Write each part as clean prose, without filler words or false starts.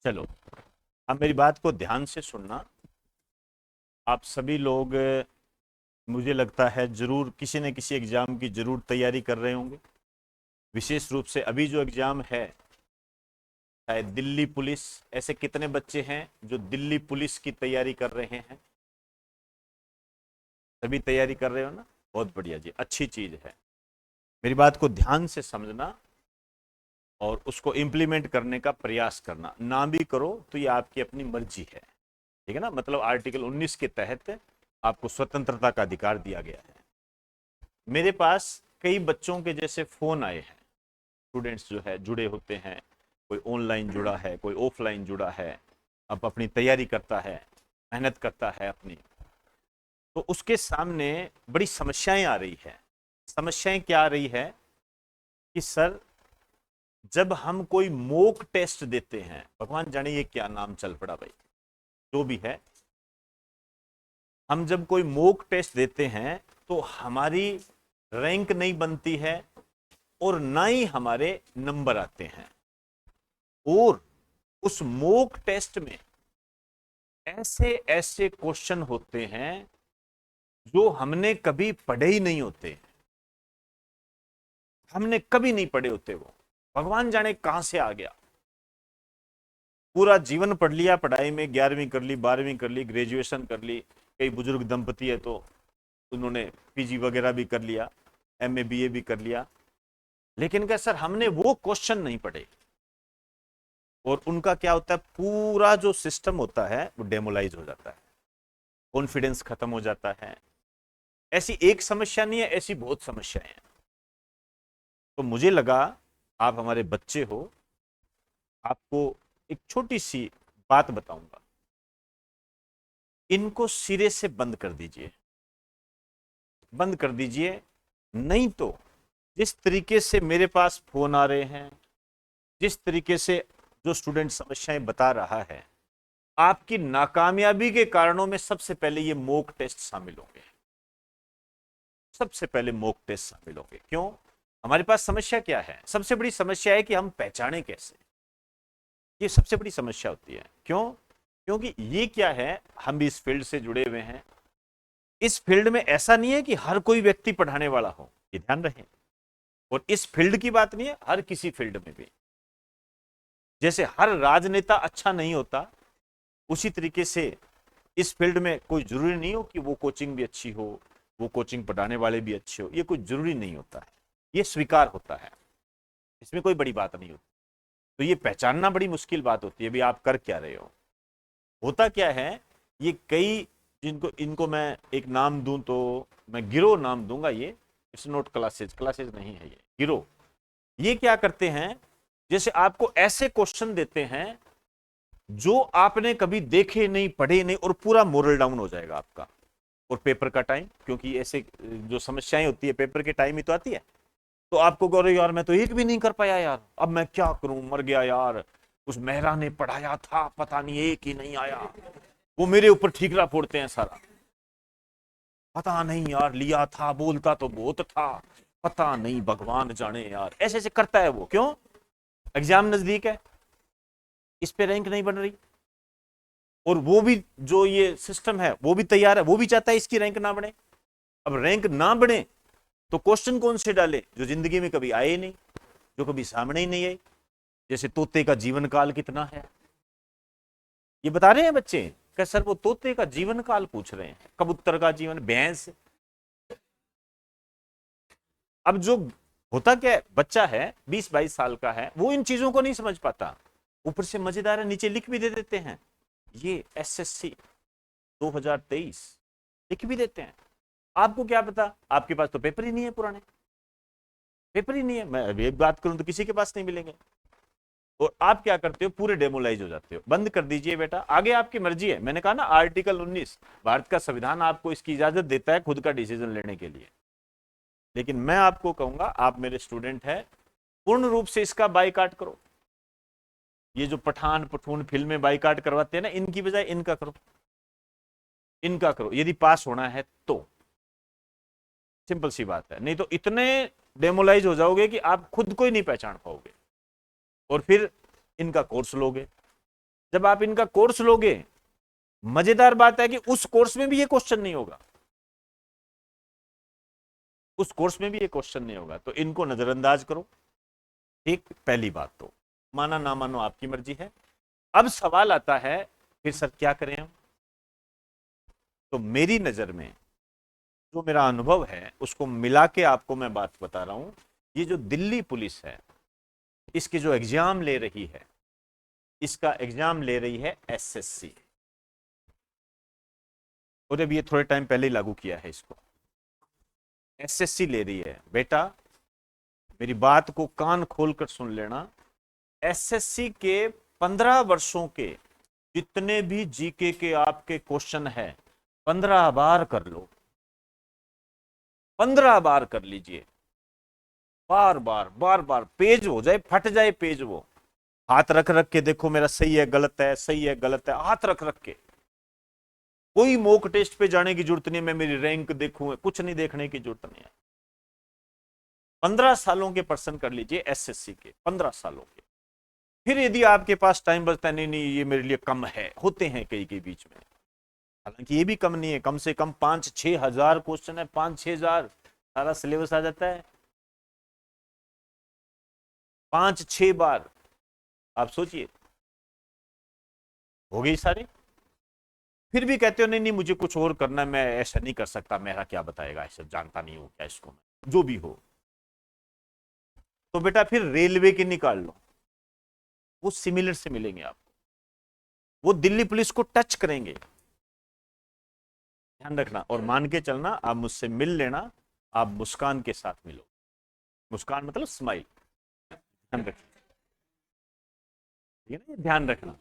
चलो, अब मेरी बात को ध्यान से सुनना। आप सभी लोग मुझे लगता है जरूर किसी न किसी एग्जाम की जरूर तैयारी कर रहे होंगे। विशेष रूप से अभी जो एग्जाम है, शायद दिल्ली पुलिस। ऐसे कितने बच्चे हैं जो दिल्ली पुलिस की तैयारी कर रहे हैं? सभी तैयारी कर रहे हो ना? बहुत बढ़िया जी, अच्छी चीज है। मेरी बात को ध्यान से समझना और उसको इम्प्लीमेंट करने का प्रयास करना। ना भी करो तो ये आपकी अपनी मर्जी है, ठीक है ना। मतलब आर्टिकल 19 के तहत आपको स्वतंत्रता का अधिकार दिया गया है। मेरे पास कई बच्चों के जैसे फोन आए हैं। स्टूडेंट्स जो है जुड़े होते हैं, कोई ऑनलाइन जुड़ा है, कोई ऑफलाइन जुड़ा है, अब अपनी तैयारी करता है, मेहनत करता है अपनी। तो उसके सामने बड़ी समस्याएं आ रही है। समस्याएं क्या आ रही है कि सर, जब हम कोई मॉक टेस्ट देते हैं, भगवान जाने ये क्या नाम चल पड़ा भाई, जो भी है, हम जब कोई मॉक टेस्ट देते हैं तो हमारी रैंक नहीं बनती है और ना ही हमारे नंबर आते हैं। और उस मॉक टेस्ट में ऐसे ऐसे क्वेश्चन होते हैं जो हमने कभी पढ़े ही नहीं होते। हमने कभी नहीं पढ़े होते, वो भगवान जाने कहां से आ गया। पूरा जीवन पढ़ लिया पढ़ाई में, 11वीं कर ली, 12वीं कर ली, ग्रेजुएशन कर ली। कई बुजुर्ग दंपति है तो उन्होंने पीजी वगैरह भी कर लिया, एमए बीए भी कर लिया। लेकिन क्या सर, हमने वो क्वेश्चन नहीं पढ़े। और उनका क्या होता है, पूरा जो सिस्टम होता है वो डेमोलाइज हो जाता है, कॉन्फिडेंस खत्म हो जाता है। ऐसी एक समस्या नहीं है, ऐसी बहुत समस्याएं हैं। तो मुझे लगा आप हमारे बच्चे हो, आपको एक छोटी सी बात बताऊंगा। इनको सिरे से बंद कर दीजिए, बंद कर दीजिए। नहीं तो जिस तरीके से मेरे पास फोन आ रहे हैं, जिस तरीके से जो स्टूडेंट समस्याएं बता रहा है, आपकी नाकामयाबी के कारणों में सबसे पहले ये मॉक टेस्ट शामिल होंगे। सबसे पहले मॉक टेस्ट शामिल होंगे। क्यों? हमारे पास समस्या क्या है? सबसे बड़ी समस्या है कि हम पहचाने कैसे। ये सबसे बड़ी समस्या होती है। क्यों? क्योंकि ये क्या है, हम भी इस फील्ड से जुड़े हुए हैं। इस फील्ड में ऐसा नहीं है कि हर कोई व्यक्ति पढ़ाने वाला हो, ये ध्यान रखें। और इस फील्ड की बात नहीं है, हर किसी फील्ड में भी। जैसे हर राजनेता अच्छा नहीं होता, उसी तरीके से इस फील्ड में कोई जरूरी नहीं हो कि वो कोचिंग भी अच्छी हो, वो कोचिंग पढ़ाने वाले भी अच्छे हो। ये कोई जरूरी नहीं होता है, ये स्वीकार होता है, इसमें कोई बड़ी बात नहीं होती। तो ये पहचानना बड़ी मुश्किल बात होती है, भी आप कर क्या रहे हो। होता क्या है, ये कई, जिनको इनको मैं एक नाम दूं तो मैं गिरोह नाम दूंगा। ये इट्स नॉट क्लासेज, क्लासेज नहीं है, ये गिरोह। ये क्या करते हैं, जैसे आपको ऐसे क्वेश्चन देते हैं जो आपने कभी देखे नहीं, पढ़े नहीं, और पूरा मोरल डाउन हो जाएगा आपका। और पेपर का टाइम, क्योंकि ऐसे जो समस्याएं होती है पेपर के टाइम ही तो आती है, तो आपको कह रहे यार मैं तो एक भी नहीं कर पाया यार, अब मैं क्या करूं, मर गया यार। उस मेहरा ने पढ़ाया था, पता नहीं एक ही नहीं आया। वो मेरे ऊपर ठीकरा फोड़ते हैं सारा, पता नहीं यार, लिया था, बोलता तो बहुत था, पता नहीं, भगवान जाने यार। ऐसे ऐसे करता है वो। क्यों? एग्जाम नजदीक है, इस पे रैंक नहीं बन रही। और वो भी, जो ये सिस्टम है वो भी तैयार है, वो भी चाहता है इसकी रैंक ना बढ़े। अब रैंक ना बढ़े तो क्वेश्चन कौन से डाले जो जिंदगी में कभी आए नहीं, जो कभी सामने ही नहीं आए। जैसे तोते का जीवन काल कितना है, ये बता रहे हैं बच्चे। क्या सर वो तोते का जीवन काल पूछ रहे हैं, कबूतर का जीवन, भैंस। अब जो होता क्या है, बच्चा है 20-22 साल का है, वो इन चीजों को नहीं समझ पाता। ऊपर से मजेदार है, नीचे लिख भी दे देते हैं, ये एसएससी 2023 लिख भी देते हैं। आपको क्या पता, आपके पास तो पेपर ही नहीं है, पुराने पेपर ही नहीं है। मैं अभी एक बात करूं तो किसी के पास नहीं मिलेंगे। और आप क्या करते हो, पूरे डेमोलाइज हो जाते हो। बंद कर दीजिए बेटा, आगे आपकी मर्जी है। मैंने कहा ना, आर्टिकल 19 भारत का संविधान आपको इसकी इजाजत देता है खुद का डिसीजन लेने के लिए। लेकिन मैं आपको कहूंगा, आप मेरे स्टूडेंट हैं, पूर्ण रूप से इसका बाइकाट करो। ये जो पठान पठून फिल्में बाइकाट करवाते हैं ना, इनकी बजाय इनका करो, इनका करो, यदि पास होना है तो। सिंपल सी बात है। नहीं तो इतने डेमोलाइज हो जाओगे कि आप खुद को ही नहीं पहचान पाओगे, और फिर इनका कोर्स लोगे। जब आप इनका कोर्स लोगे, मजेदार बात है कि उस कोर्स में भी ये क्वेश्चन नहीं होगा, उस कोर्स में भी ये क्वेश्चन नहीं होगा, तो इनको नजरअंदाज करो। ठीक, पहली बात तो माना ना मानो आपकी मर्जी है। अब सवाल आता है फिर सर क्या करें हम? तो मेरी नजर में जो मेरा अनुभव है उसको मिला के आपको मैं बात बता रहा हूं। ये जो दिल्ली पुलिस है, इसके जो एग्जाम ले रही है, इसका एग्जाम ले रही है एसएससी, और अभी ये थोड़े टाइम पहले ही लागू किया है इसको। एसएससी ले रही है बेटा, मेरी बात को कान खोलकर सुन लेना। एसएससी के 15 वर्षों के जितने भी जीके के आपके क्वेश्चन है, 15 बार कर लो, 15 बार कर लीजिए, बार बार बार बार, पेज हो जाए, फट जाए पेज, वो हाथ रख रख के देखो मेरा सही है गलत है, सही है गलत है, हाथ रख रख के। कोई मॉक टेस्ट पे जाने की जरूरत नहीं, मैं मेरी रैंक देखूं, कुछ नहीं देखने की जरूरत नहीं है। 15 सालों के पर्सन कर लीजिए एसएससी के, 15 सालों के। फिर यदि आपके पास टाइम बचता है, नहीं नहीं ये मेरे लिए कम है, होते हैं कई के बीच में, हालांकि ये भी कम नहीं है, कम से कम 5-6 हजार क्वेश्चन है, 5-6 हजार सारा सिलेबस आ जाता है, 5-6 बार। आप सोचिए, हो गई सारी। फिर भी कहते हो नहीं नहीं मुझे कुछ और करना है, मैं ऐसा नहीं कर सकता, मेरा क्या बताएगा, ऐसा जानता नहीं हूं क्या इसको मैं, जो भी हो। तो बेटा फिर रेलवे की निकाल लो, वो सिमिलर से मिलेंगे आपको, वो दिल्ली पुलिस को टच करेंगे, ध्यान रखना। और मान के चलना, आप मुझसे मिल लेना, आप मुस्कान के साथ मिलो, मुस्कान मतलब स्माइल, ध्यान रखना, ये ना, ध्यान रखना।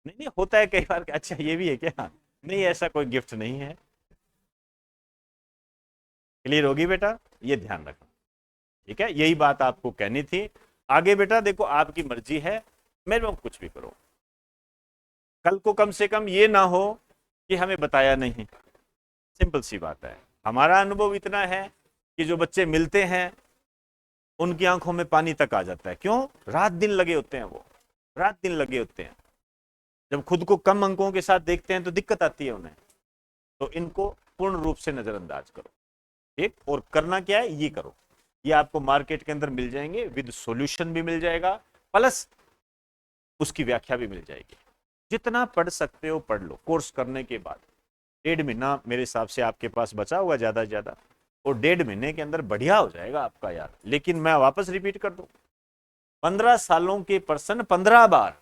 नहीं नहीं होता है कई बार, अच्छा ये भी है क्या? नहीं ऐसा कोई गिफ्ट नहीं है। क्लियर होगी बेटा, ये ध्यान रखना, ठीक है, यही बात आपको कहनी थी। आगे बेटा देखो आपकी मर्जी है, मेरे में कुछ भी करो, कल को कम से कम ये ना हो कि हमें बताया नहीं। सिंपल सी बात है, हमारा अनुभव इतना है कि जो बच्चे मिलते हैं उनकी आंखों में पानी तक आ जाता है। क्यों? रात दिन लगे होते हैं, वो रात दिन लगे होते हैं। जब खुद को कम अंकों के साथ देखते हैं तो दिक्कत आती है उन्हें। तो इनको पूर्ण रूप से नजरअंदाज करो, ठीक। और करना क्या है, ये करो, ये आपको मार्केट के अंदर मिल जाएंगे, विद सॉल्यूशन भी मिल जाएगा, प्लस उसकी व्याख्या भी मिल जाएगी। जितना पढ़ सकते हो पढ़ लो। कोर्स करने के बाद 1.5 महीना मेरे हिसाब से आपके पास बचा हुआ ज्यादा से ज्यादा, और 1.5 महीने के अंदर बढ़िया हो जाएगा आपका यार। लेकिन मैं वापस रिपीट कर दूं, 15 सालों के पर्सन 15 बार,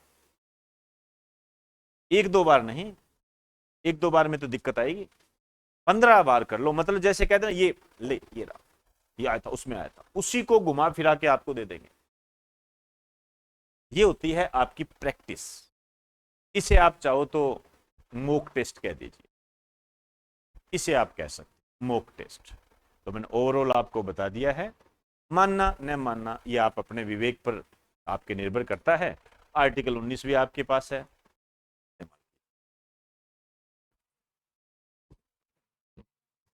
1-2 बार नहीं, 1-2 बार में तो दिक्कत आएगी, 15 बार कर लो। मतलब जैसे कहते हैं ये ले, ये रहा, ये आया था, उसमें आया था, उसी को घुमा फिरा के आपको दे देंगे। ये होती है आपकी प्रैक्टिस। इसे आप चाहो तो मॉक टेस्ट कह दीजिए, इसे आप कह सकते मॉक टेस्ट। तो मैंने ओवरऑल आपको बता दिया है, मानना न मानना ये आप अपने विवेक पर आपके निर्भर करता है। आर्टिकल 19 भी आपके पास है,